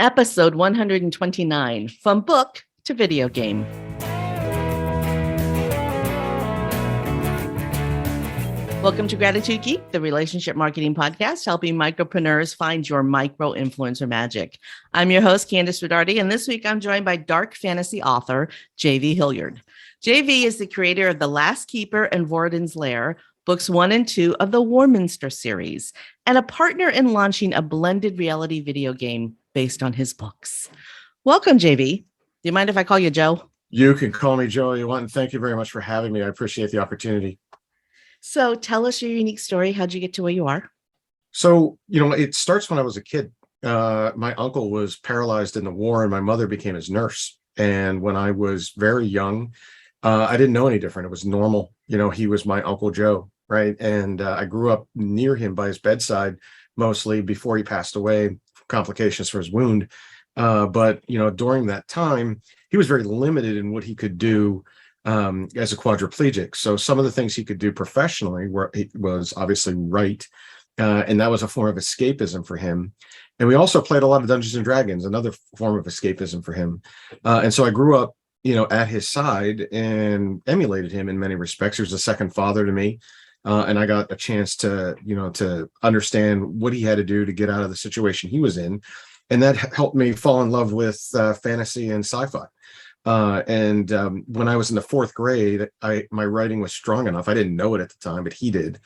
Episode 129, From Book to Video Game. Welcome to Gratitude Geek, the relationship marketing podcast, helping micropreneurs find your micro-influencer magic. I'm your host, Kandas Rodarte, and this week I'm joined by dark fantasy author, JV Hilliard. JV is the creator of The Last Keeper and Vorden's Lair, books 1 and 2 of the Warminster series, and a partner in launching a blended reality video game based on his books. Welcome, JV. Do you mind if I call you Joe? You can call me Joe you want, and thank you very much for having me. I appreciate the opportunity. So tell us your unique story. How'd you get to where you are? So, it starts when I was a kid. My uncle was paralyzed in the war, and my mother became his nurse. And when I was very young, I didn't know any different. It was normal. He was my Uncle Joe, right? And I grew up near him by his bedside, mostly before he passed away, complications for his wound. But during that time, he was very limited in what he could do as a quadriplegic. So some of the things he could do professionally was obviously write, and that was a form of escapism for him. And we also played a lot of Dungeons and Dragons, another form of escapism for him. And so I grew up, at his side and emulated him in many respects. He was a second father to me. And I got a chance to understand what he had to do to get out of the situation he was in. And that helped me fall in love with fantasy and sci-fi. And when I was in the 4th grade, my writing was strong enough. I didn't know it at the time, but he did.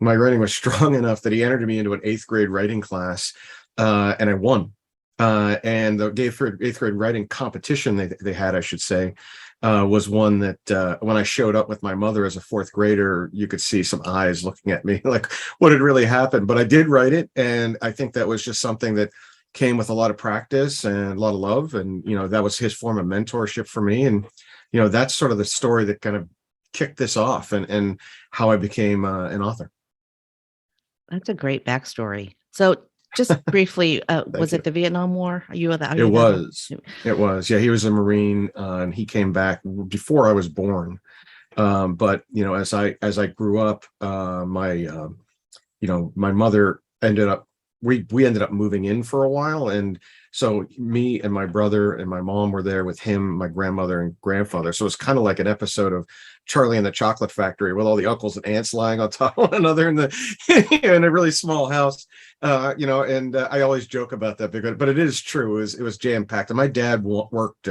My writing was strong enough that he entered me into an 8th grade writing class, and I won. And the 8th grade writing competition they had, I should say, was one that when I showed up with my mother as a 4th grader, you could see some eyes looking at me like, what had really happened? But I did write it, and I think that was just something that came with a lot of practice and a lot of love. And, that was his form of mentorship for me. And, that's sort of the story that kind of kicked this off and how I became an author. That's a great backstory. So just briefly, was it the Vietnam War? It was. Yeah, he was a Marine, and he came back before I was born. But, as I grew up, my mother ended up, we ended up moving in for a while. And so me and my brother and my mom were there with him, my grandmother and grandfather. So it's kind of like an episode of Charlie and the Chocolate Factory with all the uncles and aunts lying on top of one another in a really small house. And I always joke about that but it is true. It was jam packed. And my dad worked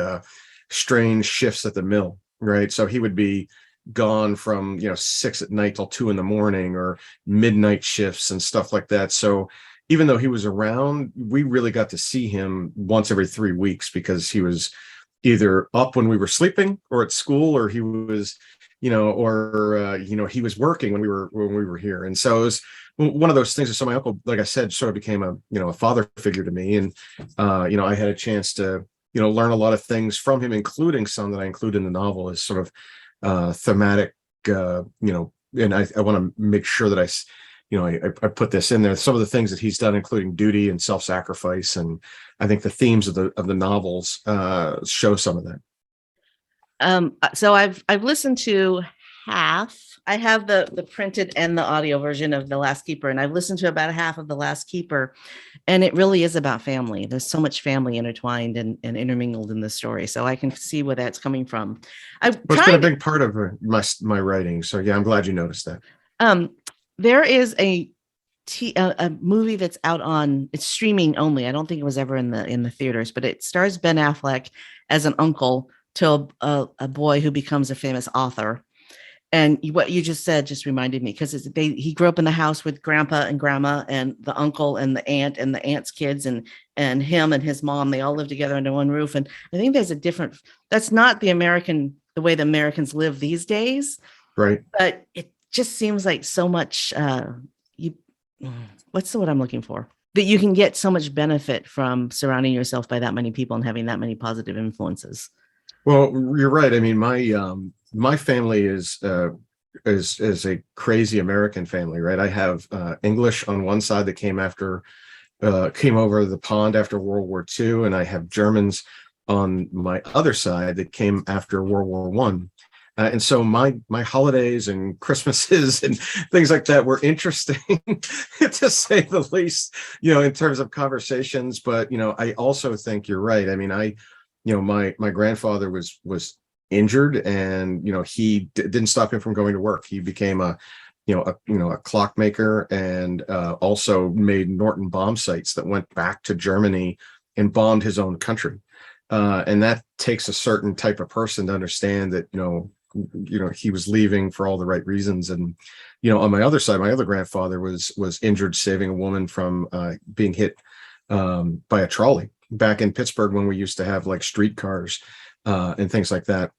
strange shifts at the mill, right? So he would be gone from 6 at night till 2 in the morning, or midnight shifts and stuff like that. So even though he was around, we really got to see him once every 3 weeks, because he was either up when we were sleeping or at school, or he was, he was working when we were here. And so it was one of those things. So my uncle, like I said, sort of became a father figure to me. And, I had a chance to, learn a lot of things from him, including some that I include in the novel as sort of thematic, and I want to make sure that I put this in there. Some of the things that he's done, including duty and self-sacrifice, and I think the themes of the novels show some of that. So I've listened to half. I have the printed and the audio version of The Last Keeper, and I've listened to about half of The Last Keeper, and it really is about family. There's so much family intertwined and intermingled in the story, so I can see where that's coming from. It's been a big part of my writing, so yeah, I'm glad you noticed that. There is a movie that's out on, it's streaming only. I don't think it was ever in the theaters, but it stars Ben Affleck as an uncle to a boy who becomes a famous author. And what you just said just reminded me, because he grew up in the house with grandpa and grandma and the uncle and the aunt's kids and him and his mom. They all live together under one roof. And I think there's that's not the way the Americans live these days. Right. But it just seems like so much, what's the word I'm looking for? That you can get so much benefit from surrounding yourself by that many people and having that many positive influences. Well, you're right. I mean, my family is a crazy American family, right? I have English on one side that came over the pond after World War II, and I have Germans on my other side that came after World War I. And so my holidays and Christmases and things like that were interesting to say the least, in terms of conversations. But I also think you're right. I mean, my grandfather was injured, and he didn't stop him from going to work. He became a clockmaker, and also made Norton bomb sights that went back to Germany and bombed his own country. And that takes a certain type of person to understand that he was leaving for all the right reasons. And on my other side, my other grandfather was injured saving a woman from being hit by a trolley back in Pittsburgh, when we used to have like streetcars and things like that.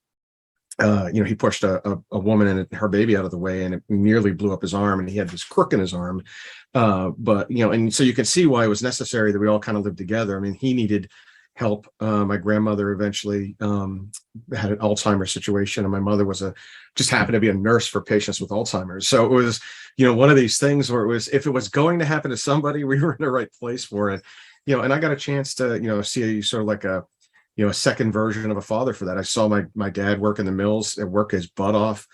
He pushed a woman and her baby out of the way, and it nearly blew up his arm, and he had this crook in his arm. But and so you can see why it was necessary that we all kind of lived together. I mean, he needed help. My grandmother eventually had an Alzheimer's situation, and my mother just happened to be a nurse for patients with Alzheimer's. So it was, one of these things where if it was going to happen to somebody, we were in the right place for it. And I got a chance to, see sort of like a second version of a father for that. I saw my dad work in the mills and work his butt off,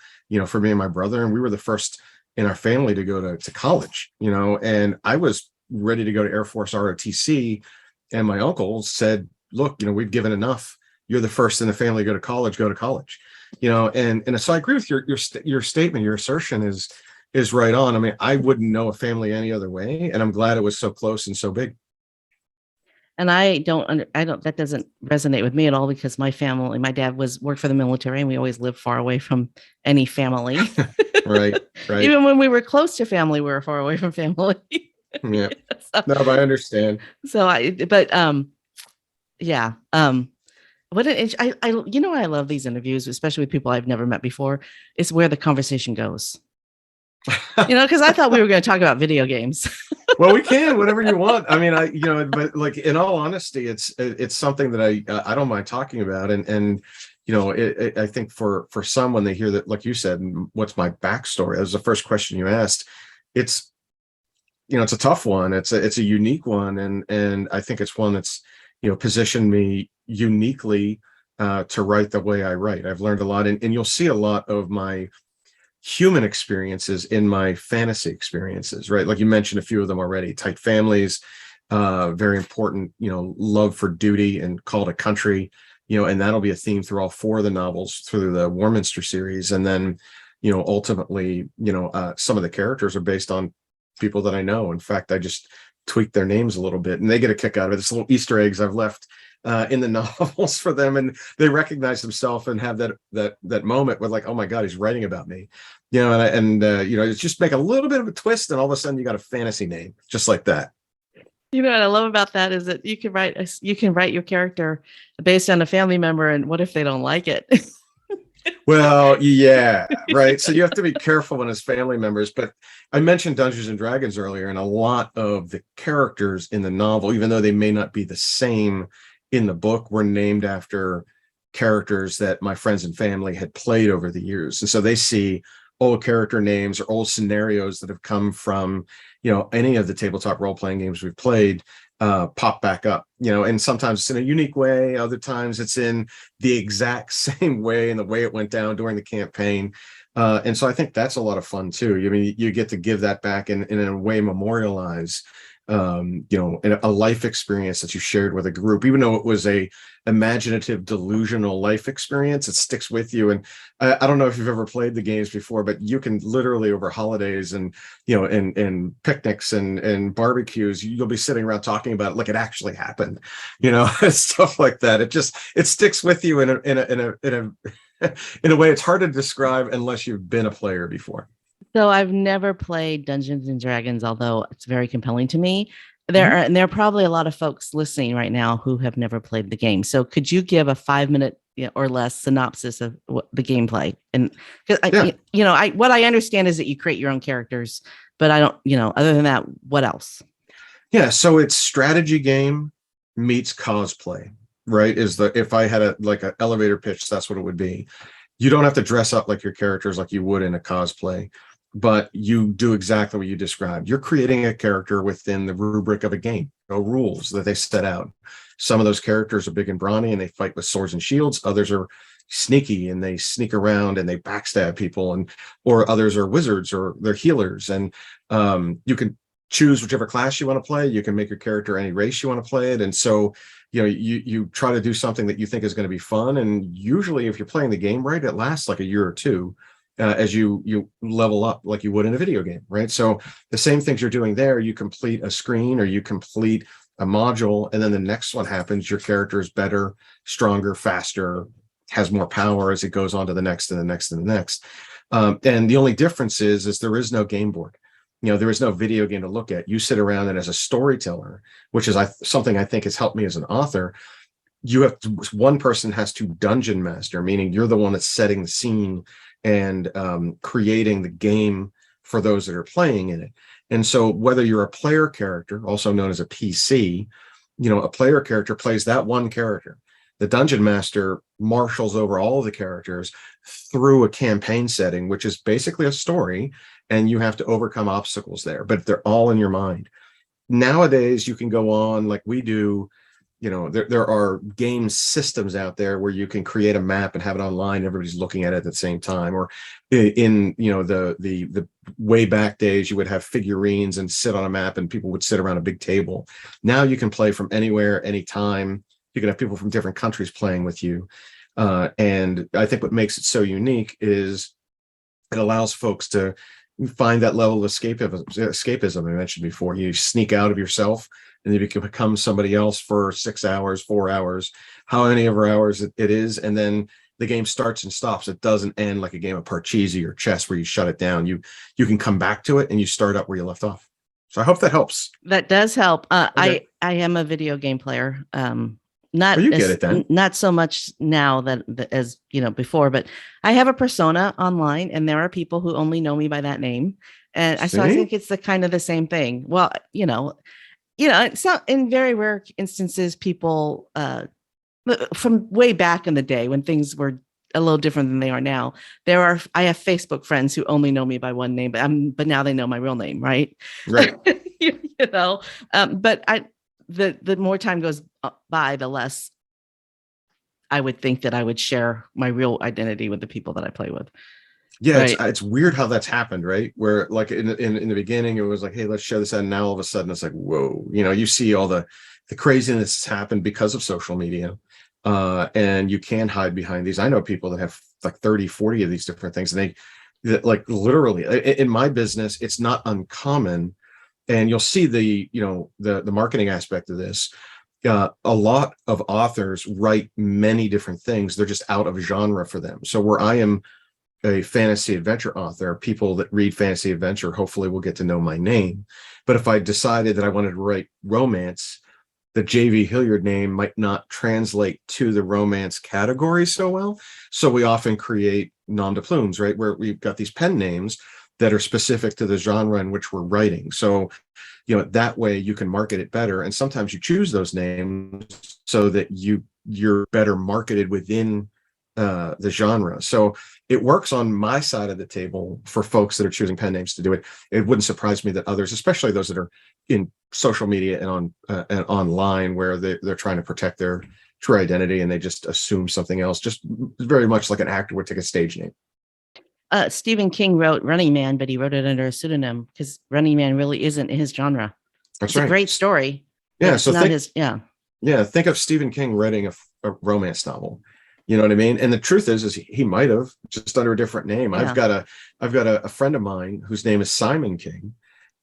for me and my brother. And we were the first in our family to go to college, and I was ready to go to Air Force ROTC. And my uncle said, look, we've given enough. You're the first in the family to go to college, and so I agree with your statement. Your assertion is right on. I mean, I wouldn't know a family any other way. And I'm glad it was so close and so big. And that doesn't resonate with me at all, because my dad worked for the military, and we always lived far away from any family. Right. Even when we were close to family, we were far away from family. Yeah. So, no, but I understand. So yeah. What I love these interviews, especially with people I've never met before, is where the conversation goes. Because I thought we were going to talk about video games. Well, we can, whatever you want. I mean, but like, in all honesty, it's something that I don't mind talking about. And I think for some, when they hear that, like you said, what's my backstory? That was the first question you asked. It's a tough one. It's a unique one. And I think it's one that's, positioned me uniquely to write the way I write. I've learned a lot, and you'll see a lot of my human experiences in my fantasy experiences, right? Like you mentioned a few of them already. Tight families, very important, love for duty and call to country, and that'll be a theme through all four of the novels through the Warminster series. And then, ultimately, some of the characters are based on people that I know. In fact, I just tweaked their names a little bit, and they get a kick out of it. It's little Easter eggs I've left in the novels for them, and they recognize themselves and have that moment where, like, oh my God, he's writing about me, and it's just make a little bit of a twist, and all of a sudden you got a fantasy name just like that. What I love about that is that you can write your character based on a family member, and what if they don't like it? Well, yeah, right. So you have to be careful when it's family members. But I mentioned Dungeons and Dragons earlier, and a lot of the characters in the novel, even though they may not be the same in the book, were named after characters that my friends and family had played over the years. And so they see old character names or old scenarios that have come from, any of the tabletop role-playing games we've played, pop back up, and sometimes it's in a unique way. Other times it's in the exact same way, and the way it went down during the campaign. And so I think that's a lot of fun too. I mean, you get to give that back and in a way memorialize, in a life experience that you shared with a group, even though it was a imaginative, delusional life experience. It sticks with you. And I don't know if you've ever played the games before, but you can literally, over holidays and and picnics and barbecues, you'll be sitting around talking about it like it actually happened, stuff like that. It sticks with you in a way it's hard to describe unless you've been a player before. So I've never played Dungeons and Dragons, although it's very compelling to me. There are probably a lot of folks listening right now who have never played the game. So could you give a 5-minute or less synopsis of the gameplay? And what I understand is that you create your own characters, but I don't, other than that, what else? Yeah. So it's strategy game meets cosplay, right? If I had an elevator pitch, that's what it would be. You don't have to dress up like your characters like you would in a cosplay, but you do exactly what you described. You're creating a character within the rubric of a game, rules that they set out. Some of those characters are big and brawny and they fight with swords and shields. Others are sneaky and they sneak around and they backstab people, and or others are wizards or they're healers. And you can choose whichever class you want to play. You can make your character any race you want to play it. And so, you try to do something that you think is going to be fun. And usually if you're playing the game right, it lasts like a year or two as you level up like you would in a video game, right? So the same things you're doing there, you complete a screen or you complete a module, and then the next one happens. Your character is better, stronger, faster, has more power as it goes on to the next and the next and the next. And the only difference is there is no game board. There is no video game to look at. You sit around, and as a storyteller, which is something I think has helped me as an author, one person has to dungeon master, meaning you're the one that's setting the scene and creating the game for those that are playing in it. And so whether you're a player character, also known as a PC, a player character plays that one character. The dungeon master marshals over all of the characters through a campaign setting, which is basically a story, and you have to overcome obstacles there, but they're all in your mind. Nowadays, you can go on like we do. There are game systems out there where you can create a map and have it online. Everybody's looking at it at the same time. Or in the way back days, you would have figurines and sit on a map, and people would sit around a big table. Now you can play from anywhere, anytime. You can have people from different countries playing with you. And I think what makes it so unique is it allows folks to find that level of escapism I mentioned before. You sneak out of yourself, and you can become somebody else for 6 hours, 4 hours, how many ever hours it is. And then the game starts and stops. It doesn't end like a game of Parcheesi or chess where you shut it down. You can come back to it and you start up where you left off. So I hope that helps. That does help. Okay. I am a video game player. You get it then. Not so much now as before, but I have a persona online, and there are people who only know me by that name. And so I think it's the same thing. Well, it's not, in very rare instances, people from way back in the day when things were a little different than they are now. I have Facebook friends who only know me by one name, but now they know my real name, right? Right. But the more time goes by, the less I would think that I would share my real identity with the people that I play with. Yeah, right? It's weird how that's happened, right? Where like in the beginning, it was like, hey, let's share this out. And now all of a sudden it's like, whoa, you see all the craziness that's happened because of social media. And you can hide behind these. I know people that have like 30, 40 of these different things. And they like literally in my business, it's not uncommon. And you'll see the marketing aspect of this. A lot of authors write many different things. They're just out of genre for them. So where I am a fantasy adventure author, people that read fantasy adventure hopefully will get to know my name. But if I decided that I wanted to write romance, the JV Hilliard name might not translate to the romance category so well. So we often create nom de plumes, right? Where we've got these pen names that are specific to the genre in which we're writing. So, that way you can market it better. And sometimes you choose those names so that you're better marketed within the genre. So it works on my side of the table for folks that are choosing pen names to do it. It wouldn't surprise me that others, especially those that are in social media and online, where they're trying to protect their true identity and they just assume something else, just very much like an actor would take a stage name. Stephen King wrote Running Man, but he wrote it under a pseudonym because Running Man really isn't his genre. That's it's right. A great story. Yeah. So think of Stephen King writing a romance novel. You know what I mean? And the truth is he might have just under a different name. Yeah. I've got a friend of mine whose name is Simon King,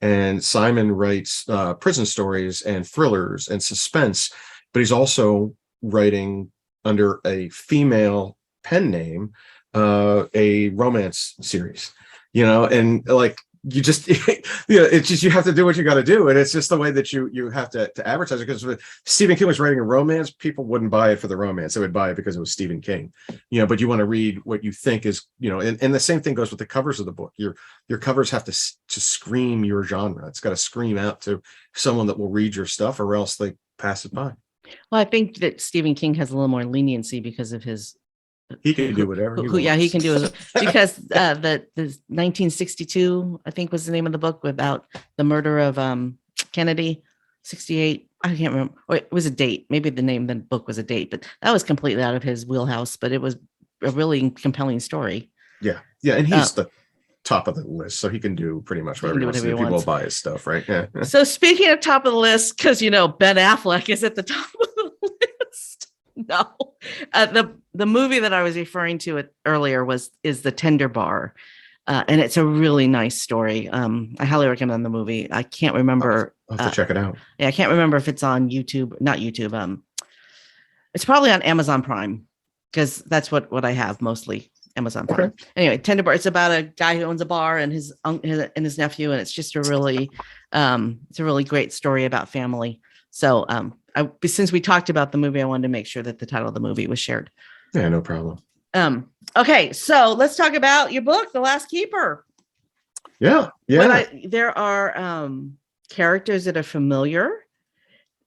and Simon writes prison stories and thrillers and suspense, but he's also writing under a female pen name, a romance series, and like you just, it's just, you have to do what you got to do. And it's just the way that you have to advertise it. Because if Stephen King was writing a romance, people wouldn't buy it for the romance. They would buy it because it was Stephen King, but you want to read what you think is, and the same thing goes with the covers of the book. Your covers have to scream your genre. It's got to scream out to someone that will read your stuff, or else they pass it by. Well, I think that Stephen King has a little more leniency because of his. He can do whatever he wants. Yeah, he can do it because the 1962, I think, was the name of the book about the murder of Kennedy, 68. I can't remember. Or it was a date. Maybe the name of the book was a date, but that was completely out of his wheelhouse. But it was a really compelling story. Yeah. And he's the top of the list, so he can do pretty much whatever he wants to do. People will buy his stuff, right? Yeah. So speaking of top of the list, because Ben Affleck is at the top of the list. No, the movie that I was referring to earlier is The Tender Bar, and it's a really nice story. I highly recommend the movie. I can't remember. I'll have to check it out. Yeah, I can't remember if it's on YouTube. Not YouTube. It's probably on Amazon Prime, because that's what I have mostly. Amazon Prime. Okay. Anyway, Tender Bar. It's about a guy who owns a bar and his nephew, and it's just a really great story about family. So, since we talked about the movie, I wanted to make sure that the title of the movie was shared. Yeah, no problem. Okay, so let's talk about your book, The Last Keeper. Yeah. There are characters that are familiar: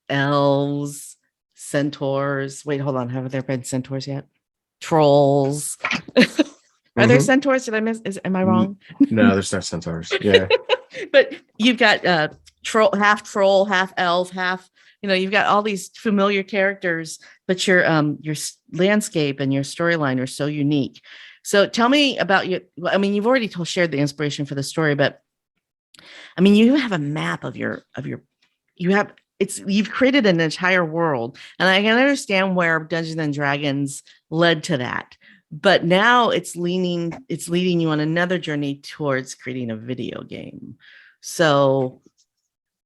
elves, centaurs. Wait, hold on. Have there been centaurs yet? Trolls. Are there centaurs? Did I miss? Am I wrong? No, there's no centaurs. Yeah. But you've got troll, half elf, half, you've got all these familiar characters, but your landscape and your storyline are so unique. So tell me about you've already shared the inspiration for the story, but you have a map of you've created an entire world, and I can understand where Dungeons and Dragons led to that. But now it's leading you on another journey towards creating a video game. So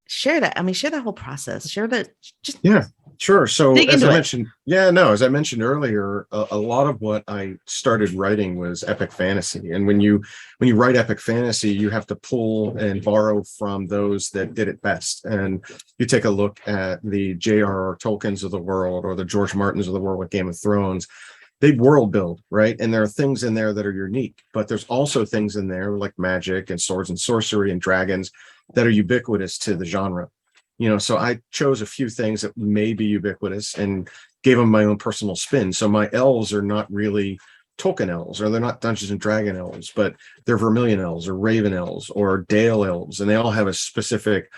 share that. Share that whole process. Share that. Yeah, sure. So as I mentioned earlier, a lot of what I started writing was epic fantasy. And when you write epic fantasy, you have to pull and borrow from those that did it best. And you take a look at the J.R.R. Tolkien's of the world, or the George Martin's of the world with Game of Thrones. They world build, right? And there are things in there that are unique, but there's also things in there like magic and swords and sorcery and dragons that are ubiquitous to the genre. So I chose a few things that may be ubiquitous and gave them my own personal spin. So my elves are not really Tolkien elves, or they're not Dungeons and Dragon elves, but they're Vermilion elves or Raven elves or Dale elves, and they all have a specific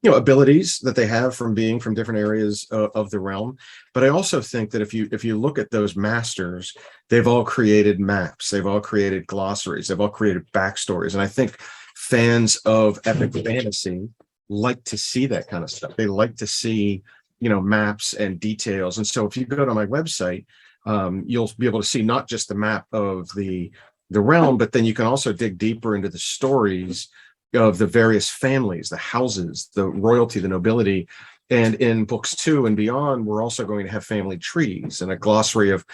abilities that they have from being from different areas of the realm. But I also think that if you look at those masters, they've all created maps, they've all created glossaries, they've all created backstories. And I think fans of epic fantasy like to see that kind of stuff. They like to see, maps and details. And so if you go to my website, you'll be able to see not just the map of the realm, but then you can also dig deeper into the stories of the various families, the houses, the royalty, the nobility. And in books 2 and beyond, we're also going to have family trees and a glossary of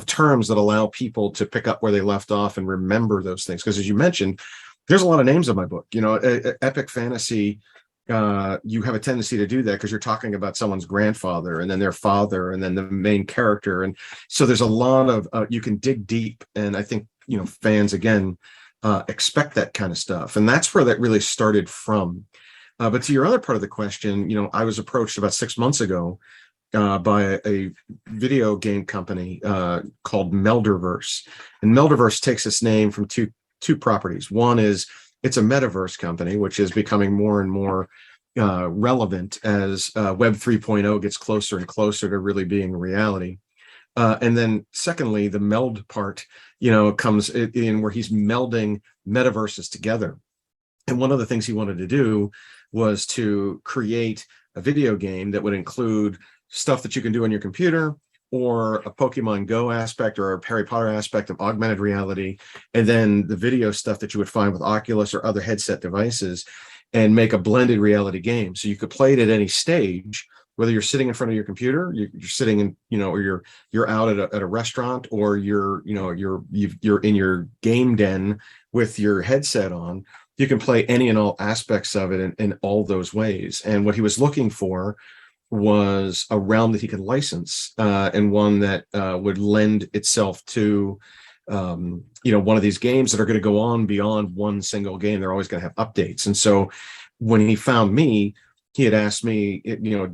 terms that allow people to pick up where they left off and remember those things. Because as you mentioned, there's a lot of names in my book. Epic fantasy, you have a tendency to do that because you're talking about someone's grandfather and then their father and then the main character. And so there's a lot of, you can dig deep. And I think, fans, again, expect that kind of stuff. And that's where that really started from. But to your other part of the question, I was approached about 6 months ago by a video game company called Melderverse. And Melderverse takes its name from two properties. One is it's a metaverse company, which is becoming more and more relevant as Web 3.0 gets closer and closer to really being a reality. And then secondly, the meld part, comes in where he's melding metaverses together. And one of the things he wanted to do was to create a video game that would include stuff that you can do on your computer, or a Pokemon Go aspect, or a Harry Potter aspect of augmented reality, and then the video stuff that you would find with Oculus or other headset devices, and make a blended reality game. So you could play it at any stage, whether you're sitting in front of your computer, you're sitting in, or you're out at a restaurant, or you're in your game den with your headset on. You can play any and all aspects of it in all those ways. And what he was looking for was a realm that he could license, and one that would lend itself to one of these games that are going to go on beyond one single game. They're always going to have updates. And so when he found me, he had asked me,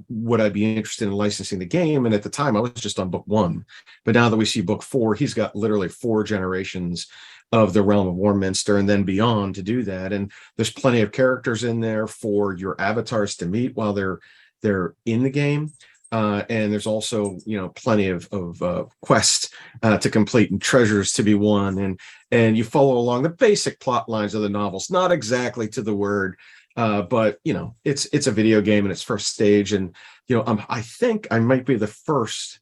would I be interested in licensing the game? And at the time I was just on book 1, but now that we see book 4, he's got literally 4 generations of the realm of Warminster and then beyond to do that. And there's plenty of characters in there for your avatars to meet while they're in the game. And there's also, plenty of quests to complete and treasures to be won, and you follow along the basic plot lines of the novels, not exactly to the word, but it's a video game in its first stage, and I think I might be the first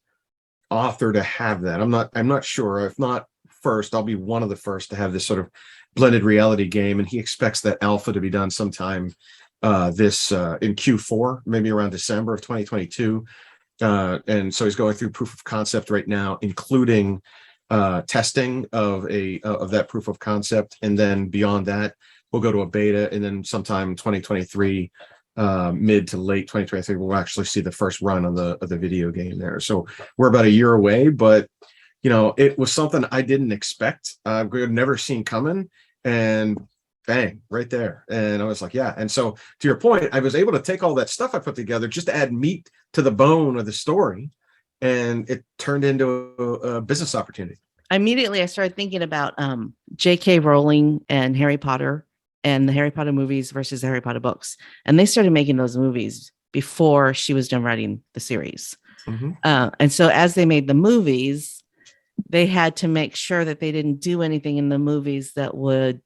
author to have that. I'm not sure. If not first, I'll be one of the first to have this sort of blended reality game, and he expects that alpha to be done sometime this in Q4, maybe around December of 2022. And so he's going through proof of concept right now, including testing of that proof of concept, and then beyond that, we'll go to a beta, and then sometime 2023, mid to late 2023, we'll actually see the first run of the video game there. So we're about a year away, but it was something I didn't expect. We had never seen coming, and bang, right there. And I was like, yeah. And so to your point, I was able to take all that stuff I put together just to add meat to the bone of the story, and it turned into a business opportunity. Immediately I started thinking about J.K. Rowling and Harry Potter and the Harry Potter movies versus the Harry Potter books. And they started making those movies before she was done writing the series. Mm-hmm. And so as they made the movies, they had to make sure that they didn't do anything in the movies that would,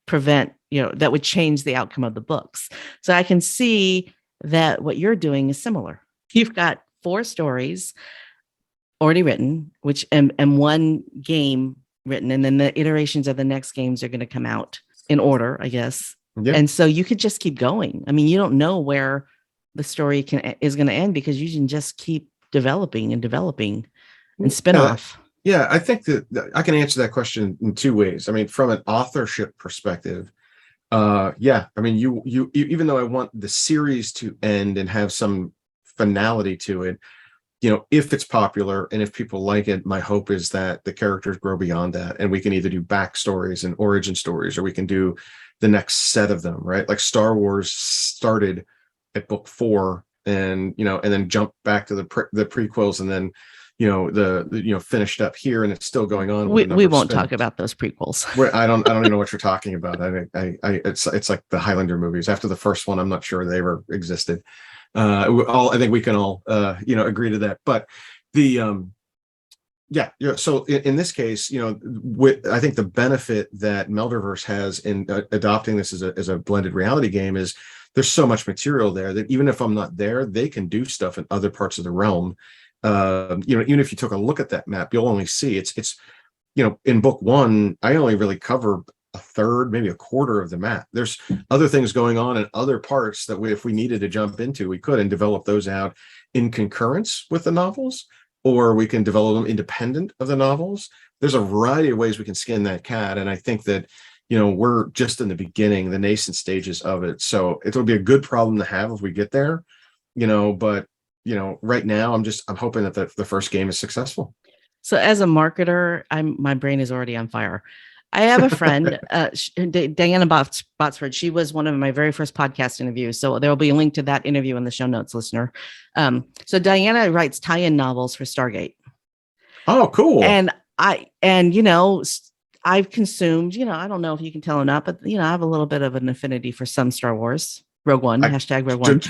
prevent, that would change the outcome of the books. So I can see that what you're doing is similar. You've got 4 stories already written, which and one game written, and then the iterations of the next games are going to come out in order, I guess. Yeah. And so you could just keep going. I mean, you don't know where the story is going to end, because you can just keep developing and spin off. Yeah, I think that I can answer that question in 2 ways. I mean, from an authorship perspective, I mean, you even though I want the series to end and have some finality to it, if it's popular and if people like it, my hope is that the characters grow beyond that, and we can either do backstories and origin stories, or we can do the next set of them, right? Like Star Wars started at book 4, and and then jumped back to the prequels, and then finished up here, and it's still going on. We won't talk about those prequels. I don't even know what you're talking about. It's like the Highlander movies. After the first one, I'm not sure they ever existed. I think we can all agree to that. But the so in this case, I think the benefit that Melderverse has in adopting this as a blended reality game is there's so much material there that even if I'm not there, they can do stuff in other parts of the realm. Even if you took a look at that map, you'll only see it's in book 1, I only really cover a third, maybe a quarter of the map. There's other things going on in other parts that if we needed to jump into, we could, and develop those out in concurrence with the novels, or we can develop them independent of the novels. There's a variety of ways we can skin that cat. And I think that, we're just in the beginning, the nascent stages of it. So it'll be a good problem to have if we get there, but right now I'm hoping that the first game is successful. So as a marketer, my brain is already on fire. I have a friend, Diana Botsford. She was one of my very first podcast interviews. So there will be a link to that interview in the show notes, listener. So Diana writes tie-in novels for Stargate. Oh, cool. And I've consumed, I don't know if you can tell or not, but I have a little bit of an affinity for some Star Wars. Rogue One, hashtag Rogue One.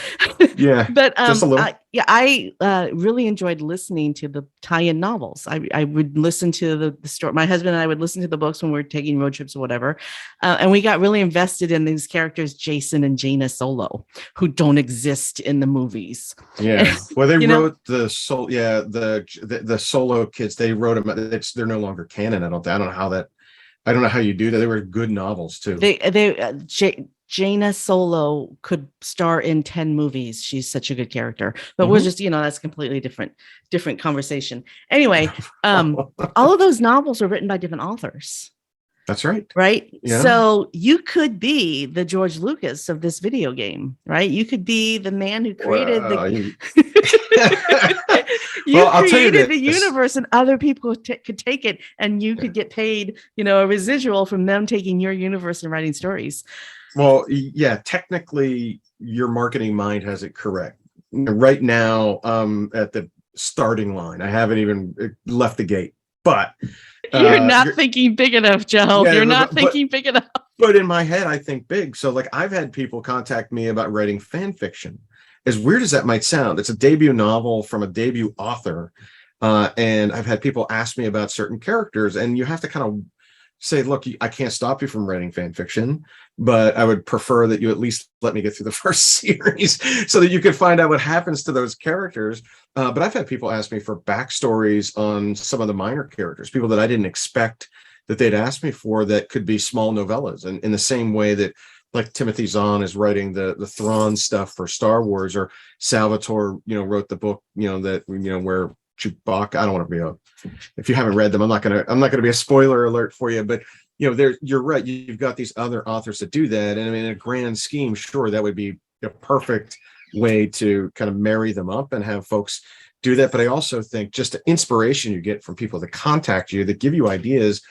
Yeah. But just a little. I really enjoyed listening to the tie-in novels. I would listen to the story. My husband and I would listen to the books when we were taking road trips or whatever. And we got really invested in these characters, Jason and Jaina Solo, who don't exist in the movies. Yeah. Well, they wrote the Solo kids. They wrote them. They're no longer canon. I don't know how you do that. They were good novels too. Jaina Solo could star in 10 movies. She's such a good character, but we're just, that's a completely different conversation. Anyway, all of those novels are written by different authors. That's right. Right. Yeah. So you could be the George Lucas of this video game, right? You could be the man who created created the universe, and other people could take it, and you could get paid, a residual from them taking your universe and writing stories. Well, yeah, technically your marketing mind has it correct. Right now, at the starting line. I haven't even left the gate, but you're not thinking big enough, Joe. Yeah, you're not thinking big enough. But in my head, I think big. So like I've had people contact me about writing fan fiction. as weird as that might sound, it's a debut novel from a debut author. And I've had people ask me about certain characters, and you have to kind of say, look, I can't stop you from writing fan fiction, but I would prefer that you at least let me get through the first series so that you can find out what happens to those characters. But I've had people ask me for backstories on some of the minor characters, people that I didn't expect that they'd ask me for, that could be small novellas. And in the same way that, like, Timothy Zahn is writing the Thrawn stuff for Star Wars, or Salvatore, wrote the book, that, where Chewbacca, I don't want to be if you haven't read them, I'm not gonna be a spoiler alert for you, but you're right. You've got these other authors that do that. And I mean, in a grand scheme, sure, that would be a perfect way to kind of marry them up and have folks do that. But I also think just the inspiration you get from people that contact you, that give you ideas,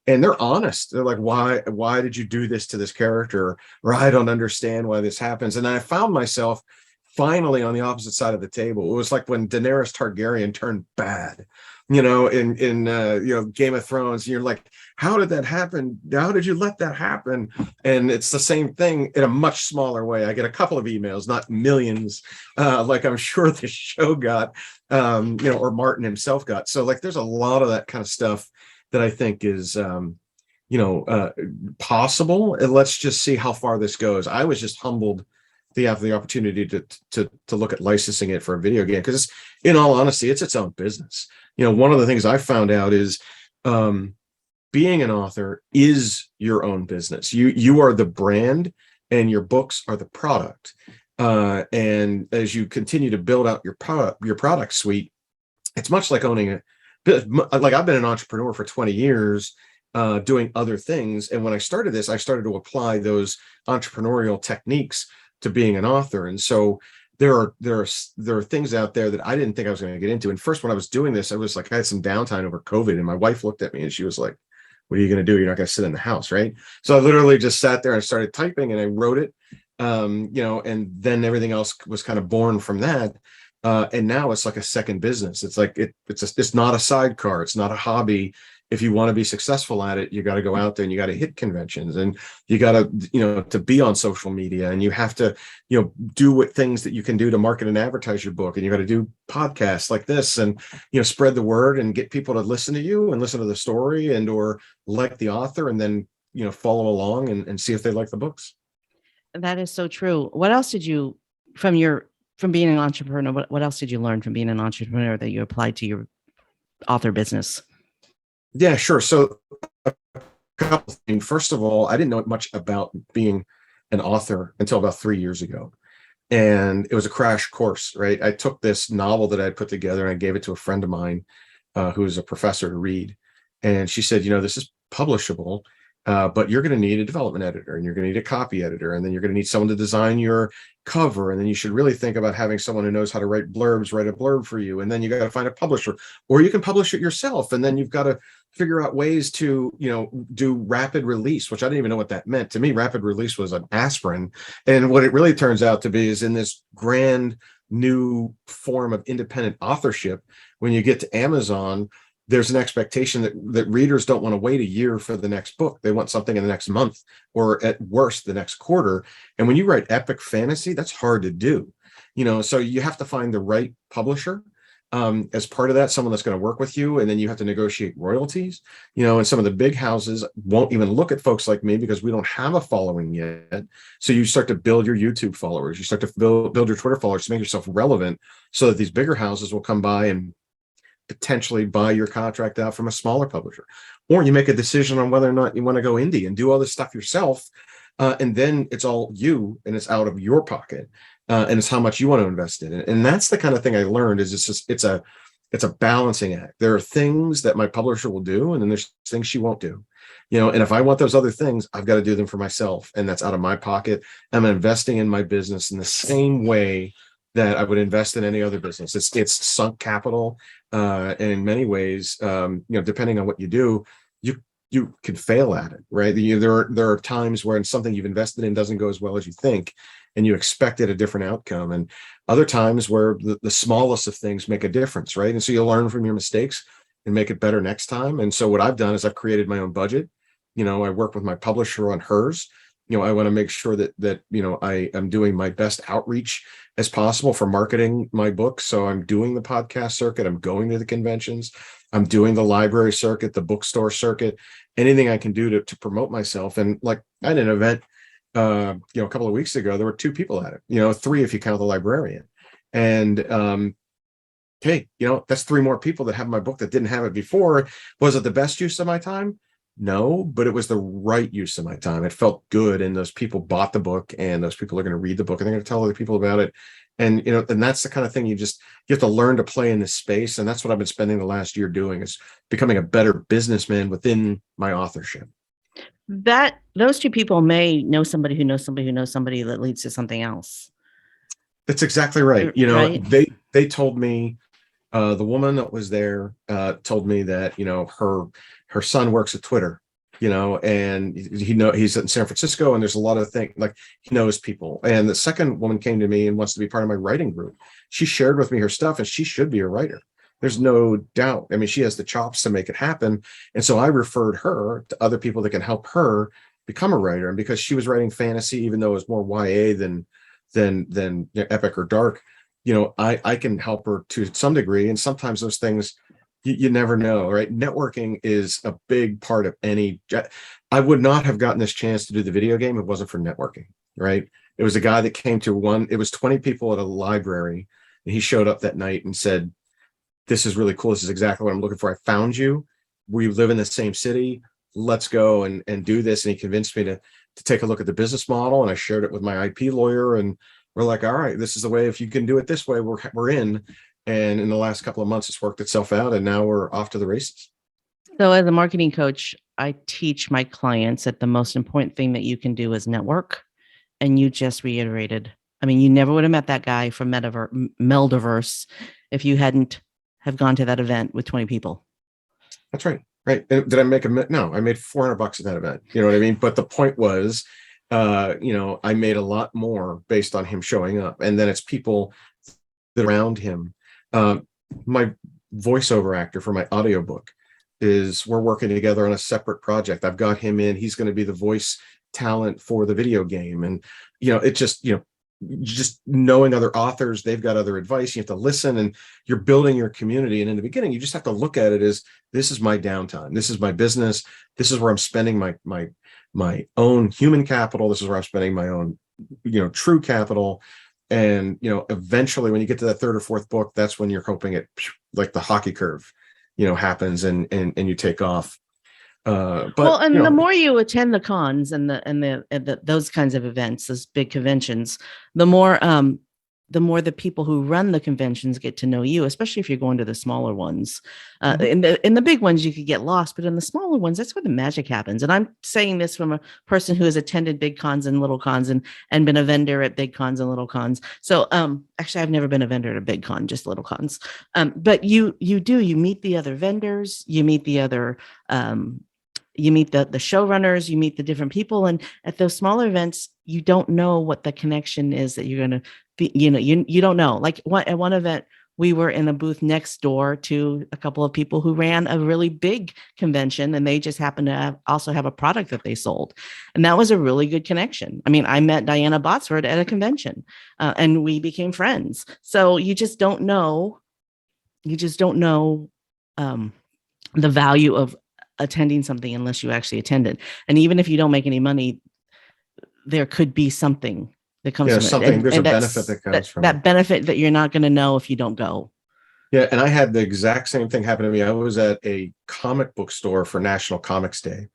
and they're honest. They're like, why did you do this to this character? Or I don't understand why this happens. And I found myself finally on the opposite side of the table. It was like when Daenerys Targaryen turned bad, in Game of Thrones. And you're like, how did that happen? How did you let that happen? And it's the same thing in a much smaller way. I get a couple of emails, not millions, like I'm sure the show got, or Martin himself got. So like, there's a lot of that kind of stuff that I think is, possible. And let's just see how far this goes. I was just humbled to have the opportunity to look at licensing it for a video game, because in all honesty, it's its own business. One of the things I found out is being an author is your own business. You are the brand, and your books are the product. And as you continue to build out your product suite, it's much like owning a, like, I've been an entrepreneur for 20 years, doing other things. And when I started this, I started to apply those entrepreneurial techniques to being an author. And so there are things out there that I didn't think I was going to get into. And first, when I was doing this, I was like, I had some downtime over COVID, and my wife looked at me and she was like, what are you going to do? You're not going to sit in the house, right? So I literally just sat there and started typing, and I wrote it, and then everything else was kind of born from that. And now it's like a second business. It's like, it's not a sidecar. It's not a hobby. If you want to be successful at it, you got to go out there and you got to hit conventions, and you got to, to be on social media, and you have to, do what things that you can do to market and advertise your book. And you got to do podcasts like this, and, spread the word and get people to listen to you and listen to the story, and, or like the author, and then, follow along and see if they like the books. That is so true. What else did you, from being an entrepreneur, what else did you learn from being an entrepreneur that you applied to your author business? Yeah, sure. So a couple of things. First of all, I didn't know much about being an author until about 3 years ago. And it was a crash course, right? I took this novel that I had put together and I gave it to a friend of mine, who is a professor, to read. And she said, this is publishable, but you're going to need a development editor, and you're going to need a copy editor, and then you're going to need someone to design your cover. And then you should really think about having someone who knows how to write a blurb for you. And then you got to find a publisher, or you can publish it yourself. And then you've got to figure out ways to, do rapid release, which I didn't even know what that meant. To me, rapid release was an aspirin. And what it really turns out to be is, in this grand new form of independent authorship, when you get to Amazon, there's an expectation that readers don't want to wait a year for the next book. They want something in the next month, or at worst the next quarter. And when you write epic fantasy, that's hard to do. So you have to find the right publisher. As part of that, someone that's going to work with you, and then you have to negotiate royalties. And some of the big houses won't even look at folks like me because we don't have a following yet. So you start to build your YouTube followers, you start to build your Twitter followers to make yourself relevant, so that these bigger houses will come by and potentially buy your contract out from a smaller publisher. Or you make a decision on whether or not you want to go indie and do all this stuff yourself, and then it's all you, and it's out of your pocket. And it's how much you want to invest in it. And that's the kind of thing I learned, is it's a balancing act. There are things that my publisher will do, and then there's things she won't do. And if I want those other things, I've got to do them for myself, and that's out of my pocket. I'm investing in my business in the same way that I would invest in any other business. It's sunk capital, and in many ways, depending on what you do, you can fail at it, right? There are times when something you've invested in doesn't go as well as you think, and you expected a different outcome. And other times where the smallest of things make a difference, right? And so you learn from your mistakes and make it better next time. And so what I've done is I've created my own budget. I work with my publisher on hers. I want to make sure that I am doing my best outreach as possible for marketing my book. So I'm doing the podcast circuit, I'm going to the conventions, I'm doing the library circuit, the bookstore circuit, anything I can do to promote myself. And like I had an event a couple of weeks ago, there were 2 people at it, 3 if you count the librarian. And hey, that's 3 more people that have my book that didn't have it before. Was it the best use of my time? No, but it was the right use of my time. It felt good. And those people bought the book, and those people are going to read the book, and they're going to tell other people about it. And, and that's the kind of thing you have to learn to play in this space. And that's what I've been spending the last year doing, is becoming a better businessman within my authorship. That those 2 people may know somebody who knows somebody who knows somebody that leads to something else. That's exactly right. Right? They told me, the woman that was there told me that her son works at Twitter, and he's in San Francisco, and there's a lot of things, like he knows people. And the second woman came to me and wants to be part of my writing group. She shared with me her stuff, and she should be a writer. There's no doubt. I mean, she has the chops to make it happen. And so I referred her to other people that can help her become a writer. And because she was writing fantasy, even though it was more YA than epic or dark, I can help her to some degree. And sometimes those things, you never know, right? Networking is a big part of any. I would not have gotten this chance to do the video game if it wasn't for networking, right? It was a guy that came to it was 20 people at a library, and he showed up that night and said, "This is really cool. This is exactly what I'm looking for. I found you. We live in the same city. Let's go and do this." And he convinced me to take a look at the business model. And I shared it with my IP lawyer, and we're like, all right, this is the way. If you can do it this way, we're in. And in the last couple of months, it's worked itself out, and now we're off to the races. So as a marketing coach, I teach my clients that the most important thing that you can do is network. And you just reiterated, I mean, you never would have met that guy from Meldiverse if you hadn't have gone to that event with 20 people. That's right. Right. And did I make no, I made $400 at that event. You know what I mean? But the point was, I made a lot more based on him showing up. And then it's people that around him. My voiceover actor for my audiobook we're working together on a separate project. I've got him in. He's going to be the voice talent for the video game. And, it's just knowing other authors, they've got other advice. You have to listen, and you're building your community. And in the beginning, you just have to look at it as, this is my downtime. This is my business. This is where I'm spending my own human capital. This is where I'm spending my own, true capital. And, eventually when you get to that 3rd or 4th book, that's when you're hoping it, like the hockey curve, happens and you take off. But the more you attend the cons and those kinds of events, those big conventions, the more the people who run the conventions get to know you, especially if you're going to the smaller ones. In the big ones, you could get lost, but in the smaller ones, that's where the magic happens. And I'm saying this from a person who has attended big cons and little cons and been a vendor at big cons and little cons. So actually, I've never been a vendor at a big con, just little cons. But you meet the other vendors, you meet the other you meet the showrunners, you meet the different people. And at those smaller events, you don't know what the connection is that you're going to be, you don't know. Like at one event, we were in a booth next door to a couple of people who ran a really big convention, and they just happened to also have a product that they sold. And that was a really good connection. I mean, I met Diana Botsford at a convention and we became friends. So you just don't know. The value of attending something unless you actually attend it. And even if you don't make any money, there could be something that comes from something, it. there's a benefit that comes from that benefit that you're not going to know if you don't go. Yeah. And I had the exact same thing happen to me. I was at a comic book store for National Comics Day,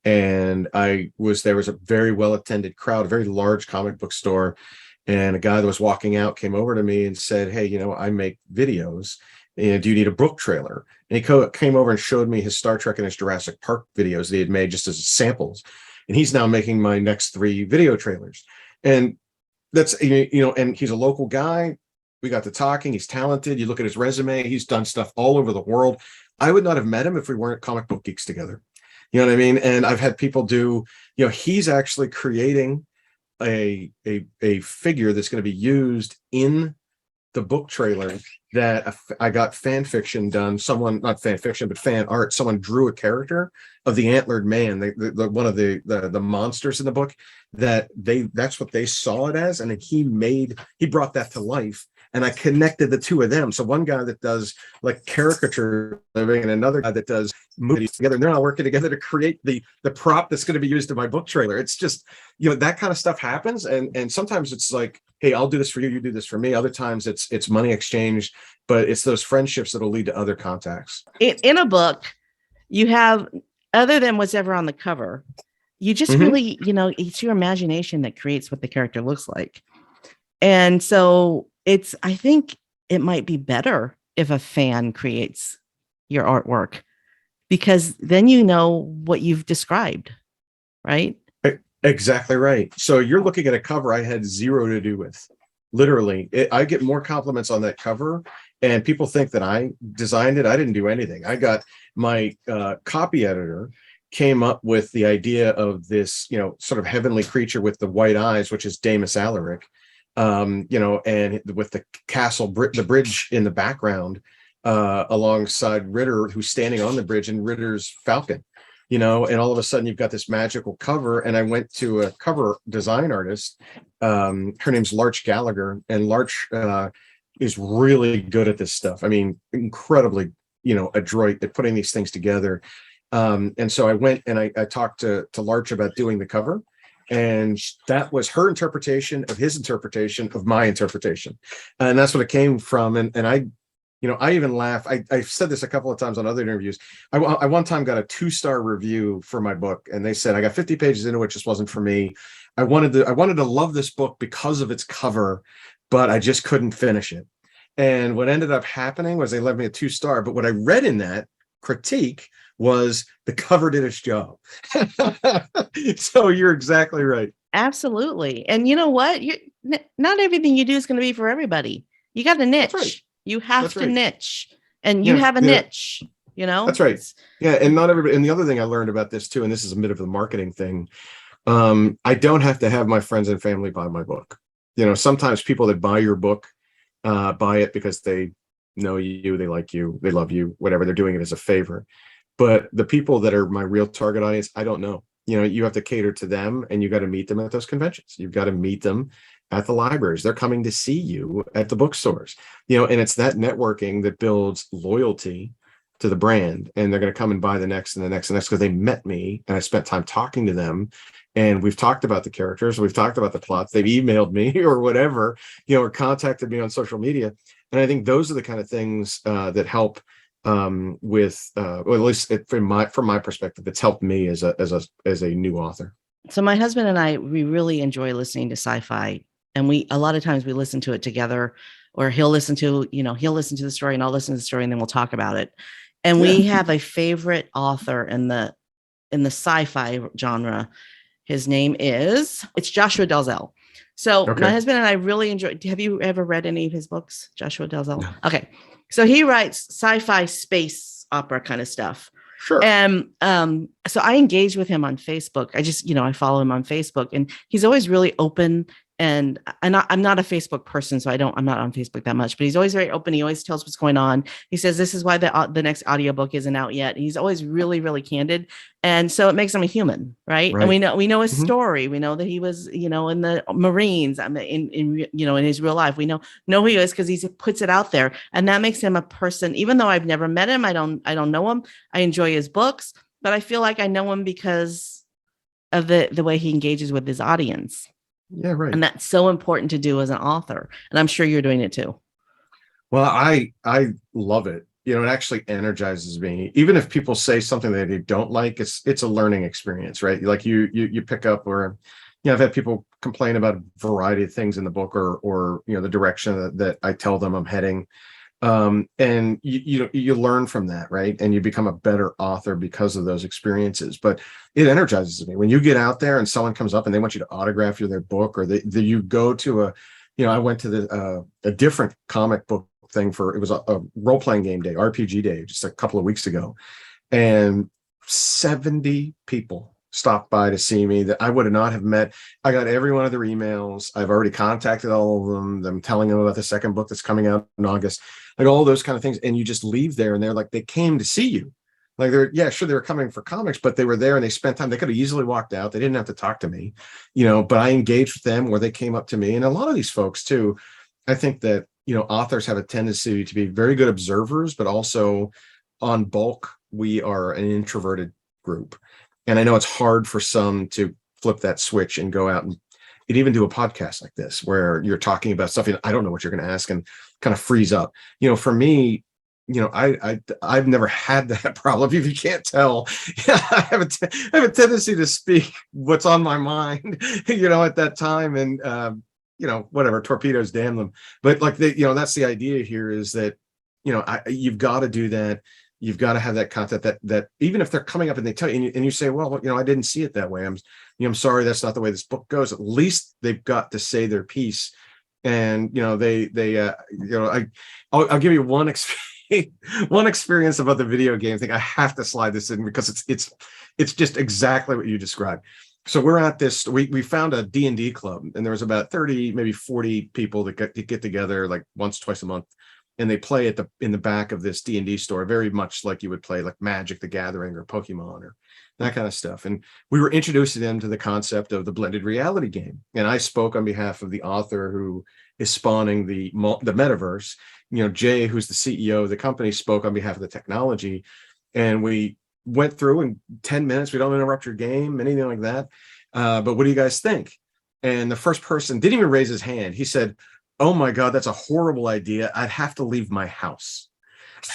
and there was a very well attended crowd, a very large comic book store. And a guy that was walking out came over to me and said, "Hey, I make videos. And do you need a book trailer?" And he came over and showed me his Star Trek and his Jurassic Park videos that he had made just as samples. And he's now making my next 3 video trailers. And that's, and he's a local guy. We got to talking. He's talented. You look at his resume. He's done stuff all over the world. I would not have met him if we weren't comic book geeks together. You know what I mean? And I've had people do, he's actually creating a figure that's going to be used in the book trailer that I got fan fiction done. Someone, not fan fiction, but fan art. Someone drew a character of the antlered man, the one of the monsters in the book, that's what they saw it as, and then he brought that to life. And I connected the two of them. So one guy that does like caricature living and another guy that does movies together, and they're all working together to create the prop that's going to be used in my book trailer. It's just, that kind of stuff happens. And sometimes it's like, hey, I'll do this for you, you do this for me. Other times it's money exchange, but it's those friendships that'll lead to other contacts. In a book, you have, other than what's ever on the cover, you just really, it's your imagination that creates what the character looks like. And so I think it might be better if a fan creates your artwork, because then you know what you've described, right? Exactly right. So you're looking at a cover I had zero to do with. Literally, I get more compliments on that cover, and people think that I designed it. I didn't do anything. I got my copy editor came up with the idea of this, sort of heavenly creature with the white eyes, which is Damus Alaric. And with the castle, the bridge in the background, alongside Ritter, who's standing on the bridge, and Ritter's falcon, and all of a sudden you've got this magical cover. And I went to a cover design artist. Her name's Larch Gallagher, and Larch is really good at this stuff. I mean, incredibly, adroit at putting these things together. And so I went and I talked to Larch about doing the cover. And that was her interpretation of his interpretation of my interpretation. And that's what it came from. And I even laugh. I've said this a couple of times on other interviews. I one time got a 2-star review for my book, and they said, I got 50 pages into it, just wasn't for me. I wanted to love this book because of its cover, but I just couldn't finish it. And what ended up happening was they left me a 2-star. But what I read in that critique was the cover did its job. So you're exactly right. Absolutely. And you know what? Not everything you do is going to be for everybody. You got a niche. Right. You have That's to right. niche, and you have a niche, That's right. Yeah. And not everybody. And the other thing I learned about this too, and this is a bit of a marketing thing. I don't have to have my friends and family buy my book. Sometimes people that buy your book, buy it because they know you, they like you, they love you, whatever. They're doing it as a favor. But the people that are my real target audience, I don't know. You have to cater to them, and you got to meet them at those conventions. You've got to meet them at the libraries. They're coming to see you at the bookstores, and it's that networking that builds loyalty to the brand. And they're going to come and buy the next and the next and next because they met me and I spent time talking to them. And we've talked about the characters, we've talked about the plots, they've emailed me or whatever, or contacted me on social media. And I think those are the kind of things that help with well, at least from my perspective, it's helped me as a new author. So my husband and I, we really enjoy listening to sci-fi, and a lot of times we listen to it together, or he'll listen to the story and I'll listen to the story, and then we'll talk about it. And we have a favorite author in the sci-fi genre. His name it's Joshua Dalzell. So my husband and I really enjoy. Have you ever read any of his books, Joshua Dalzell? No. Okay. So he writes sci-fi space opera kind of stuff. Sure. And so I engage with him on Facebook. I follow him on Facebook, and he's always really open. And I'm not a Facebook person, so I'm not on Facebook that much, but he's always very open. He always tells what's going on. He says, this is why the next audiobook isn't out yet. He's always really, really candid. And so it makes him a human, right? And we know his story. We know that he was, in the Marines, in his real life. We know who he is because he puts it out there. And that makes him a person, even though I've never met him, I don't know him. I enjoy his books, but I feel like I know him because of the way he engages with his audience. Yeah, right. And that's so important to do as an author. And I'm sure you're doing it too. Well, I love it. It actually energizes me. Even if people say something that they don't like, it's a learning experience, right? Like you pick up, or I've had people complain about a variety of things in the book, or the direction that I tell them I'm heading. And you learn from that, right? And you become a better author because of those experiences. But it energizes me when you get out there and someone comes up and they want you to autograph their book, or you go to I went to a different comic book thing it was a role-playing game day, RPG day, just a couple of weeks ago, and 70 people stopped by to see me that I would have not have met. I got every one of their emails. I've already contacted all of them. I'm telling them about the second book that's coming out in August, like all those kind of things. And you just leave there and they're like, they came to see you. Like yeah, sure, they were coming for comics, but they were there and they spent time. They could have easily walked out. They didn't have to talk to me, but I engaged with them or they came up to me. And a lot of these folks too, I think that, authors have a tendency to be very good observers, but also on bulk, we are an introverted group. And I know it's hard for some to flip that switch and go out and even do a podcast like this, where you're talking about something I don't know what you're going to ask and kind of freeze up. For me, I've never had that problem. If you can't tell, I have a tendency to speak what's on my mind, at that time. And, whatever, torpedoes, damn them. But like that's the idea here, is that, you've got to do that. You've got to have that content that even if they're coming up and they tell you and you say, well, I didn't see it that way. I'm sorry, that's not the way this book goes. At least they've got to say their piece. And, I'll give you one experience about the video game thing. I have to slide this in because it's just exactly what you described. So we're at this, we found a D&D club, and there was about 30, maybe 40 people that get together like once, twice a month. And they play in the back of this D&D store, very much like you would play like Magic the Gathering or Pokemon or that kind of stuff. And we were introducing them to the concept of the blended reality game. And I spoke on behalf of the author who is spawning the metaverse. Jay, who's the CEO of the company, spoke on behalf of the technology. And we went through in 10 minutes. We don't interrupt your game, anything like that. But what do you guys think? And the first person didn't even raise his hand. He said, oh my God, that's a horrible idea. I'd have to leave my house.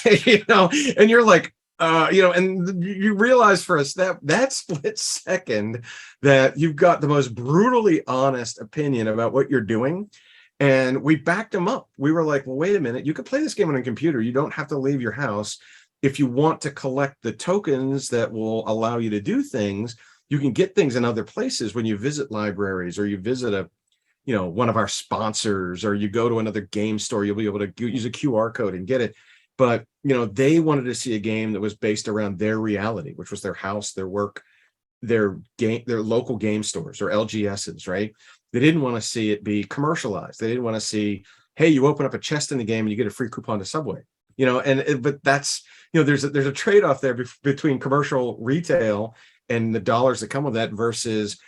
And you're like, and you realize for us that split second that you've got the most brutally honest opinion about what you're doing. And we backed him up. We were like, well, wait a minute, you could play this game on a computer. You don't have to leave your house. If you want to collect the tokens that will allow you to do things, you can get things in other places when you visit libraries or you visit one of our sponsors, or you go to another game store, you'll be able to use a QR code and get it. But, they wanted to see a game that was based around their reality, which was their house, their work, their local game stores or LGSs, right? They didn't want to see it be commercialized. They didn't want to see, hey, you open up a chest in the game and you get a free coupon to Subway, but that's, there's a trade-off there between commercial retail and the dollars that come with that versus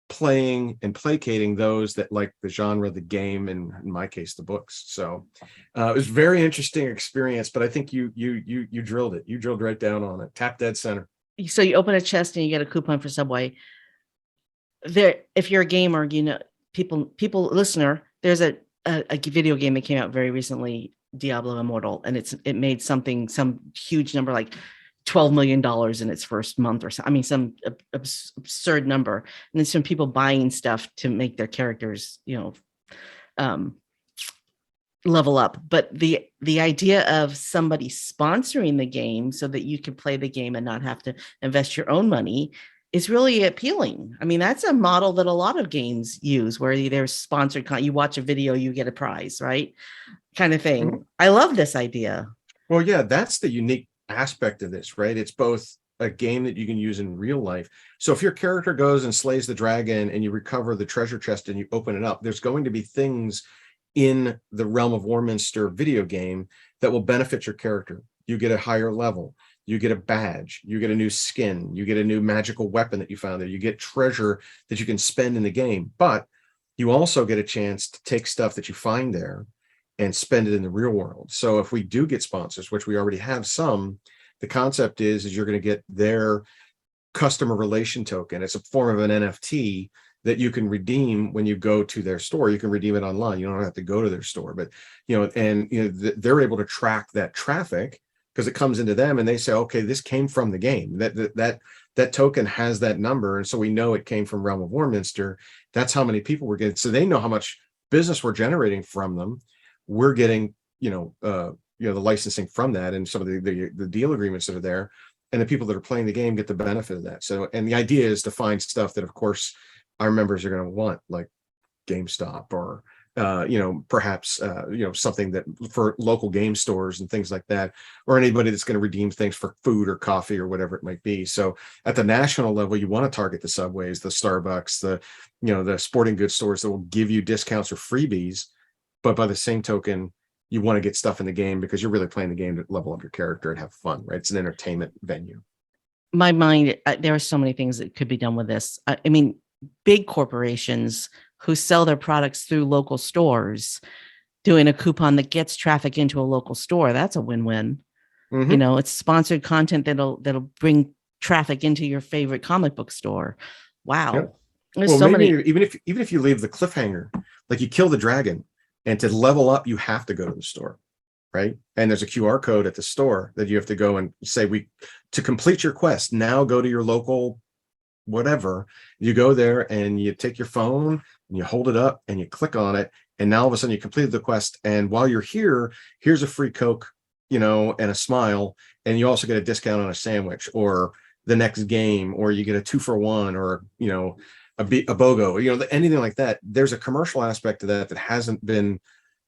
playing and placating those that like the genre, the game, and in my case, the books. So it was a very interesting experience, but I think you drilled it. You drilled right down on it. Tap dead center. So you open a chest and you get a coupon for Subway. If you're a gamer, people listener, there's a video game that came out very recently, Diablo Immortal, and it made some huge number, like $12 million in its first month or so. I mean, some absurd number. And then some people buying stuff to make their characters, level up. But the idea of somebody sponsoring the game so that you can play the game and not have to invest your own money is really appealing. I mean, that's a model that a lot of games use, where there's sponsored you watch a video, you get a prize, right? Kind of thing. Mm-hmm. I love this idea. Well, yeah, that's the unique aspect of this, right? It's both a game that you can use in real life. So if your character goes and slays the dragon and you recover the treasure chest and you open it up, there's going to be things in the Realm of Warminster video game that will benefit your character. You get a higher level, you get a badge, you get a new skin, you get a new magical weapon that you found there, you get treasure that you can spend in the game, but you also get a chance to take stuff that you find there and spend it in the real world. So if we do get sponsors, which we already have some, the concept is you're going to get their customer relation token. It's a form of an NFT that you can redeem when you go to their store. You can redeem it online. You don't have to go to their store, but they're able to track that traffic because it comes into them and they say, okay, this came from the game. That token has that number, and so we know it came from Realm of Warminster. That's how many people we're getting. So they know how much business we're generating from them. We're getting, the licensing from that and some of the deal agreements that are there, and the people that are playing the game get the benefit of that. So, and the idea is to find stuff that, of course, our members are going to want, like GameStop or perhaps something that for local game stores and things like that, or anybody that's going to redeem things for food or coffee or whatever it might be. So at the national level, you want to target the Subways, the Starbucks, the sporting goods stores that will give you discounts or freebies. But by the same token, you want to get stuff in the game because you're really playing the game to level up your character and have fun, right? It's an entertainment venue. My mind, there are so many things that could be done with this. I mean, big corporations who sell their products through local stores, doing a coupon that gets traffic into a local store, that's a win-win. Mm-hmm. It's sponsored content that'll bring traffic into your favorite comic book store. Wow. Yep. There's Well, so maybe many. even if you leave the cliffhanger, like you kill the dragon, and to level up, you have to go to the store, right? And there's a QR code at the store that you have to go and say, to complete your quest, now go to your local whatever. You go there and you take your phone and you hold it up and you click on it, and now all of a sudden you completed the quest. And while you're here, here's a free Coke, and a smile, and you also get a discount on a sandwich or the next game, or you get a 2-for-1, or a BOGO, anything like that. There's a commercial aspect to that hasn't been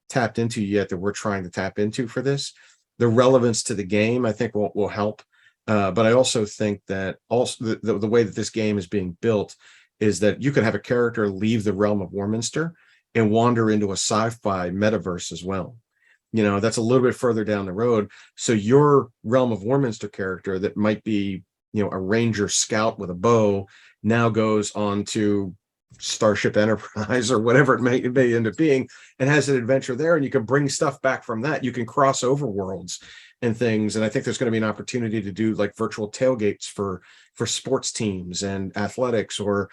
tapped into yet that we're trying to tap into for this. The relevance to the game, I think, will help. But I also think that also the way that this game is being built is that you could have a character leave the realm of Warminster and wander into a sci-fi metaverse as well. That's a little bit further down the road. So your realm of Warminster character that might be, a ranger scout with a bow now goes on to Starship Enterprise or whatever it may end up being, and has an adventure there, and you can bring stuff back from that. You can cross over worlds and things, and I think there's going to be an opportunity to do like virtual tailgates for sports teams and athletics, or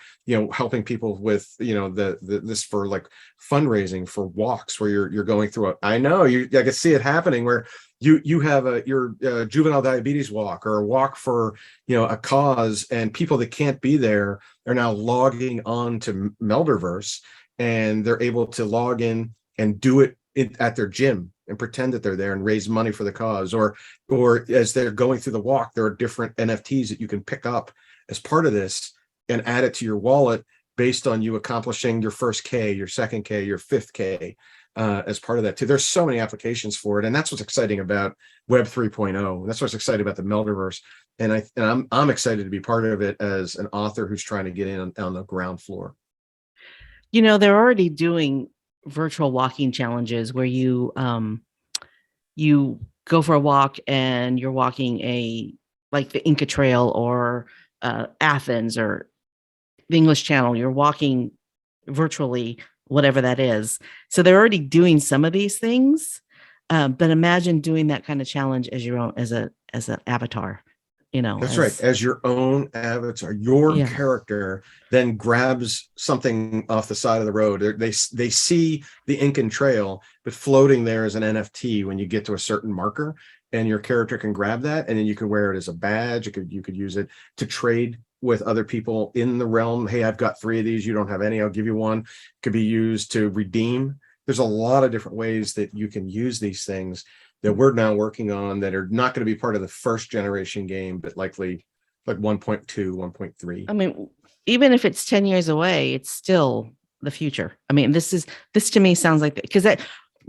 helping people with this for like fundraising for walks where you're going through I can see it happening where you have your juvenile diabetes walk, or a walk for a cause, and people that can't be there are now logging on to Melderverse, and they're able to log in and do it at their gym and pretend that they're there and raise money for the cause, or as they're going through the walk, there are different NFTs that you can pick up as part of this and add it to your wallet based on you accomplishing your first K, your second K, your fifth K. As part of that too. There's so many applications for it, and that's what's exciting about Web 3.0. That's what's exciting about the Melderverse, and I'm excited to be part of it as an author who's trying to get in on the ground floor. They're already doing virtual walking challenges where you go for a walk and you're walking like the Inca Trail or Athens or the English Channel. You're walking virtually, whatever that is. So they're already doing some of these things, but imagine doing that kind of challenge as your own, as an avatar. That's right. As your own avatar, your character then grabs something off the side of the road. They see the Incan Trail, but floating there is an NFT when you get to a certain marker, and your character can grab that, and then you can wear it as a badge. You could use it to trade with other people in the realm. Hey, I've got 3 of these. You don't have any. I'll give you one. Could be used to redeem. There's a lot of different ways that you can use these things that we're now working on that are not going to be part of the first generation game, but likely like 1.2, 1.3. I mean, even if it's 10 years away, it's still the future. I mean, this to me sounds like, because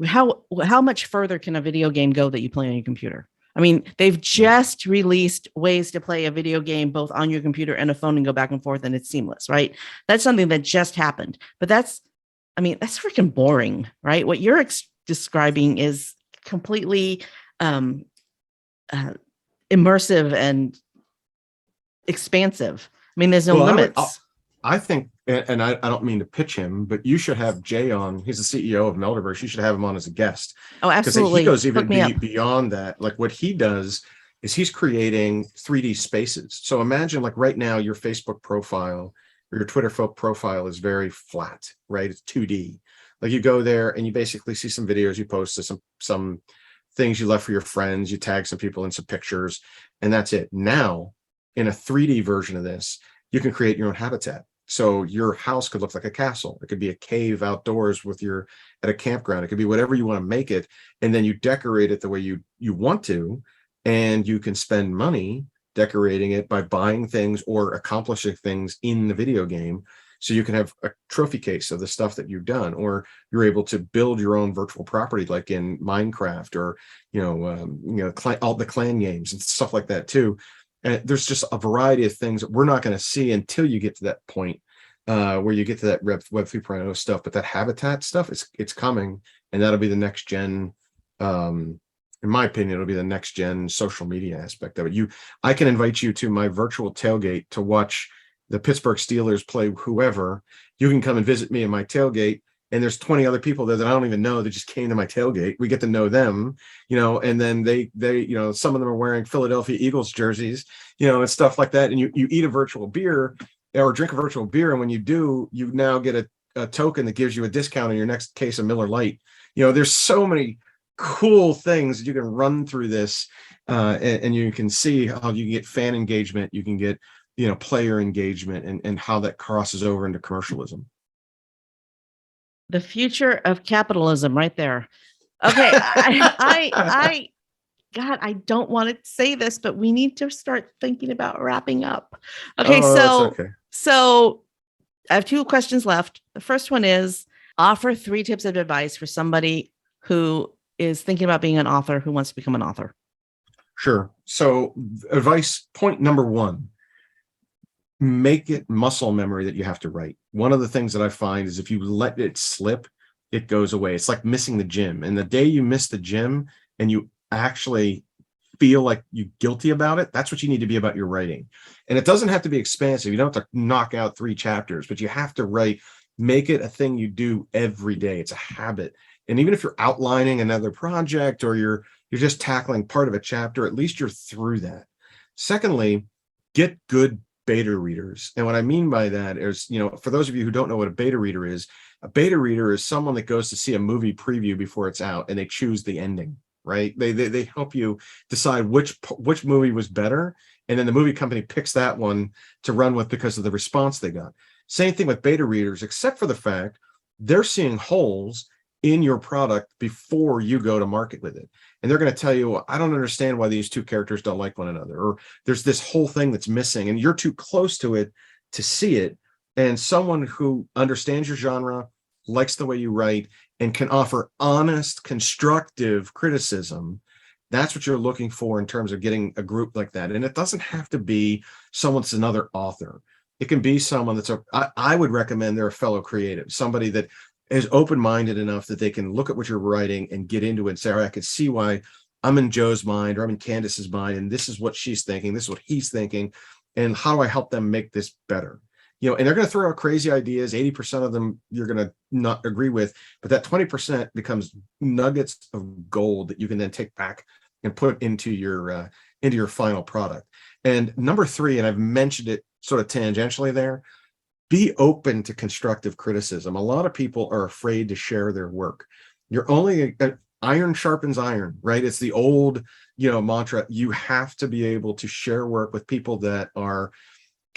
how much further can a video game go that you play on your computer? I mean, they've just released ways to play a video game both on your computer and a phone and go back and forth, and it's seamless, right? That's something that just happened. But that's freaking boring, right? What you're describing is completely immersive and expansive. I mean, there's no limits. I think, and I don't mean to pitch him, but you should have Jay on. He's the CEO of Melderverse. You should have him on as a guest. Oh, absolutely. Because he goes even beyond that. Like what he does is he's creating 3D spaces. So imagine like right now your Facebook profile or your Twitter profile is very flat, right? It's 2D. Like you go there and you basically see some videos you posted, some things you left for your friends, you tag some people in some pictures, and that's it. Now, in a 3D version of this, you can create your own habitat. So your house could look like a castle. It could be a cave outdoors at a campground. It could be whatever you want to make it. And then you decorate it the way you want to. And you can spend money decorating it by buying things or accomplishing things in the video game. So you can have a trophy case of the stuff that you've done, or you're able to build your own virtual property, like in Minecraft, or all the clan games and stuff like that too. And there's just a variety of things that we're not going to see until you get to that point where you get to that Web 3.0 stuff. But that habitat stuff, it's coming, and that'll be the next gen. In my opinion, it'll be the next gen social media aspect of it. I can invite you to my virtual tailgate to watch the Pittsburgh Steelers play whoever. You can come and visit me in my tailgate, and there's 20 other people there that I don't even know that just came to my tailgate. We get to know them, and then they some of them are wearing Philadelphia Eagles jerseys, and stuff like that. And you eat a virtual beer or drink a virtual beer, and when you do, you now get a token that gives you a discount on your next case of Miller Lite. There's so many cool things that you can run through this, and you can see how you can get fan engagement, you can get player engagement, and how that crosses over into commercialism. The future of capitalism, right there. Okay, I God, I don't want to say this, but we need to start thinking about wrapping up. Okay, so I have 2 questions left. The first one is, offer 3 tips of advice for somebody who is thinking about being an author, who wants to become an author. Sure. So advice point number 1, make it muscle memory that you have to write. One of the things that I find is if you let it slip, it goes away. It's like missing the gym. And the day you miss the gym and you actually feel like you're guilty about it, that's what you need to be about your writing. And it doesn't have to be expansive. You don't have to knock out 3 chapters, but you have to write, make it a thing you do every day. It's a habit. And even if you're outlining another project, or you're just tackling part of a chapter, at least you're through that. Secondly, get good beta readers. And what I mean by that is, for those of you who don't know what a beta reader is someone that goes to see a movie preview before it's out, and they choose the ending, right? They help you decide which movie was better, and then the movie company picks that one to run with because of the response they got. Same thing with beta readers, except for the fact they're seeing holes in your product before you go to market with it. And they're going to tell you, well, I don't understand why these 2 characters don't like one another, or there's this whole thing that's missing, and you're too close to it to see it. And someone who understands your genre, likes the way you write, and can offer honest, constructive criticism, that's what you're looking for in terms of getting a group like that. And it doesn't have to be someone that's another author. It can be someone that's I would recommend they're a fellow creative, somebody that is open-minded enough that they can look at what you're writing and get into it and say, all right, I can see why I'm in Joe's mind, or I'm in Candace's mind, and this is what she's thinking, this is what he's thinking, and how do I help them make this better? And they're going to throw out crazy ideas. 80% of them you're going to not agree with, but that 20% becomes nuggets of gold that you can then take back and put into your final product. And number 3, and I've mentioned it sort of tangentially there, be open to constructive criticism. A lot of people are afraid to share their work. You're only iron sharpens iron, right? It's the old, mantra. You have to be able to share work with people that are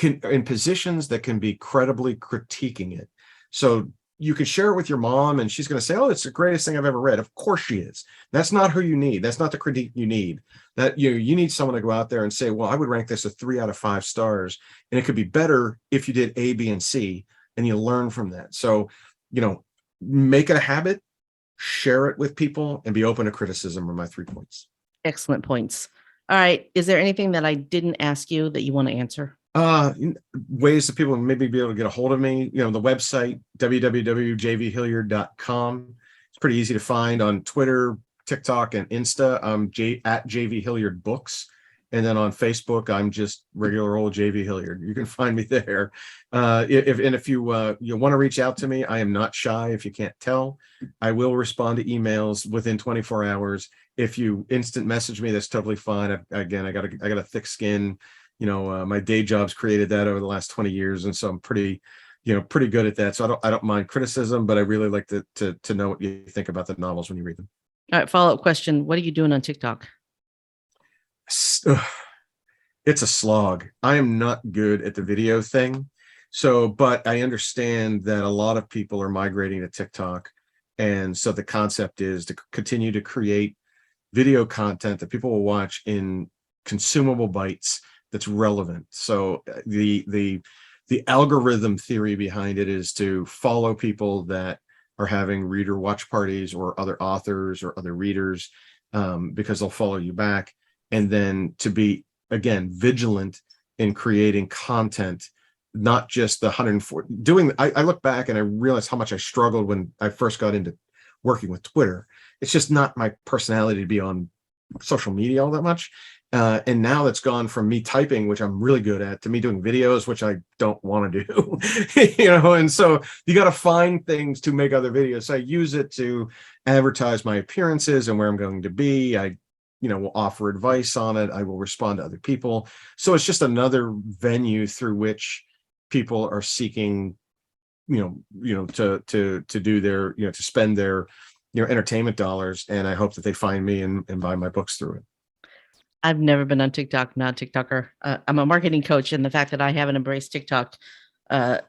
in positions that can be credibly critiquing it. So you can share it with your mom, and she's going to say, oh, it's the greatest thing I've ever read. Of course she is. That's not who you need. That's not the critique you need. That you need someone to go out there and say, well, I would rank this a 3 out of 5 stars, and it could be better if you did A, B, and C, and you learn from that. So, make it a habit, share it with people, and be open to criticism are my 3 points. Excellent points. All right. Is there anything that I didn't ask you that you want to answer? Ways that people maybe be able to get a hold of me, the website, www.jvhilliard.com. It's pretty easy to find on Twitter, TikTok, and Insta. I'm at JV Hilliard Books. And then on Facebook, I'm just regular old JV Hilliard. You can find me there. If you want to reach out to me, I am not shy. If you can't tell, I will respond to emails within 24 hours. If you instant message me, that's totally fine. I got a thick skin. My day job's created that over the last 20 years. And so I'm pretty good at that. So I don't mind criticism, but I really like to know what you think about the novels when you read them. All right. Follow-up question. What are you doing on TikTok? It's a slog. I am not good at the video thing. So, but I understand that a lot of people are migrating to TikTok. And so the concept is to continue to create video content that people will watch in consumable bites that's relevant. So the the algorithm theory behind it is to follow people that are having reader watch parties or other authors or other readers, because they'll follow you back. And then to be, again, vigilant in creating content, not just the 140 doing. I look back and I realize how much I struggled when I first got into working with Twitter. It's just not my personality to be on social media all that much. And now it's gone from me typing, which I'm really good at, to me doing videos, which I don't want to do, and so you got to find things to make other videos. So I use it to advertise my appearances and where I'm going to be. I, will offer advice on it. I will respond to other people. So it's just another venue through which people are seeking, to do their, to spend their, entertainment dollars. And I hope that they find me and buy my books through it. I've never been on TikTok, not a TikToker. I'm a marketing coach, and the fact that I haven't embraced TikTok. I've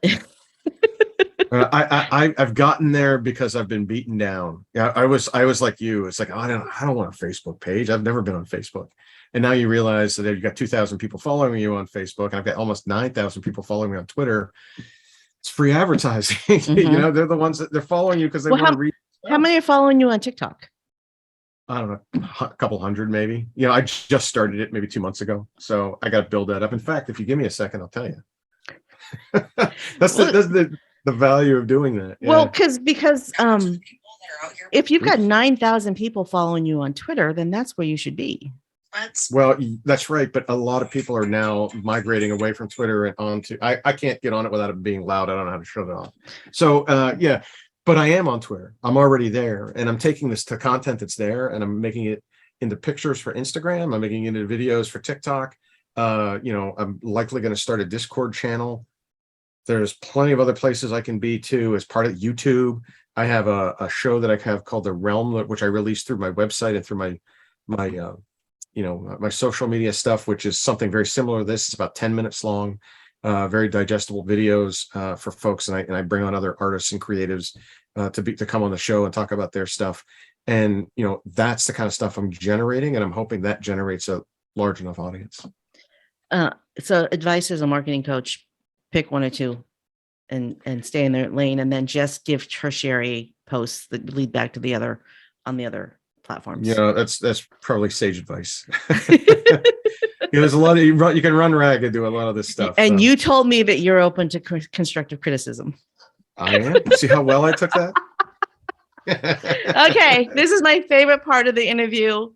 gotten there because I've been beaten down. Yeah, I was like you. It's like, I don't want a Facebook page. I've never been on Facebook. And now you realize that you've got 2,000 people following you on Facebook, and I've got almost 9,000 people following me on Twitter. It's free advertising. Mm-hmm. They're the ones that they're following you because they want to read. How many are following you on TikTok? I don't know, a couple hundred maybe. I just started it maybe 2 months ago, so I got to build that up. In fact, if you give me a second, I'll tell you. That's the value of doing that. Yeah. Well, because if you've got 9,000 people following you on Twitter, then that's where you should be. Well, that's right, but a lot of people are now migrating away from Twitter and onto. I can't get on it without it being loud. I don't know how to shut it off. So yeah. But I am on Twitter. I'm already there, and I'm taking this to content that's there, and I'm making it into pictures for Instagram. I'm making it into videos for TikTok. I'm likely going to start a Discord channel. There's plenty of other places I can be too, as part of YouTube. I have a show that I have called The Realm, which I release through my website and through my social media stuff, which is something very similar to this. It's about 10 minutes long. Very digestible videos for folks, and I bring on other artists and creatives to come on the show and talk about their stuff. And that's the kind of stuff I'm generating, and I'm hoping that generates a large enough audience. So advice as a marketing coach: pick one or two, and stay in their lane, and then just give tertiary posts that lead back to the other on the other platforms. That's probably sage advice. There's a lot of you can run ragged, do a lot of this stuff. And you told me that you're open to constructive criticism. I am. See how well I took that? Okay, this is my favorite part of the interview.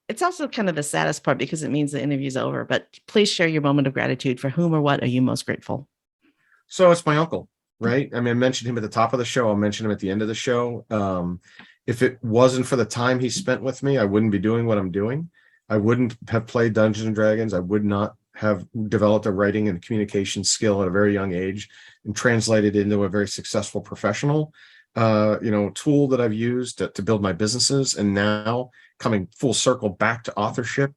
It's also kind of the saddest part because it means the interview's over. But please share your moment of gratitude. For whom or what are you most grateful? So it's my uncle, right? I mentioned him at the top of the show. I'll mention him at the end of the show. If it wasn't for the time he spent with me, I wouldn't be doing what I'm doing. I wouldn't have played Dungeons and Dragons. I would not have developed a writing and communication skill at a very young age and translated into a very successful professional, tool that I've used to build my businesses. And now coming full circle back to authorship,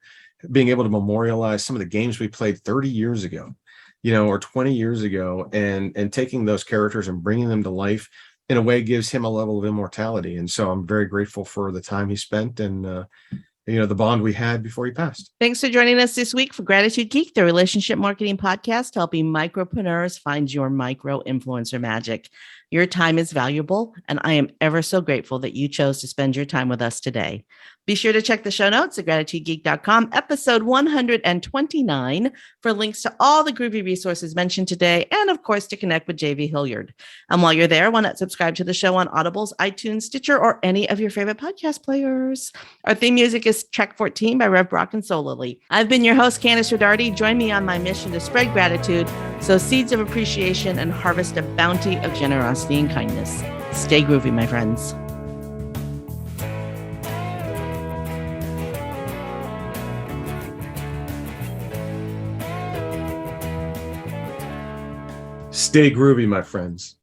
being able to memorialize some of the games we played 30 years ago, or 20 years ago, and taking those characters and bringing them to life in a way gives him a level of immortality. And so I'm very grateful for the time he spent and, the bond we had before he passed. Thanks for joining us this week for Gratitude Geek, the relationship marketing podcast, helping micropreneurs find your micro influencer magic. Your time is valuable, and I am ever so grateful that you chose to spend your time with us today. Be sure to check the show notes at gratitudegeek.com, episode 129, for links to all the groovy resources mentioned today, and of course, to connect with JV Hilliard. And while you're there, why not subscribe to the show on Audibles, iTunes, Stitcher, or any of your favorite podcast players? Our theme music is Track 14 by Rev Brock and Solely. I've been your host, Kandas Rodarte. Join me on my mission to spread gratitude, sow seeds of appreciation, and harvest a bounty of generosity and kindness. Stay groovy, my friends. Stay groovy, my friends.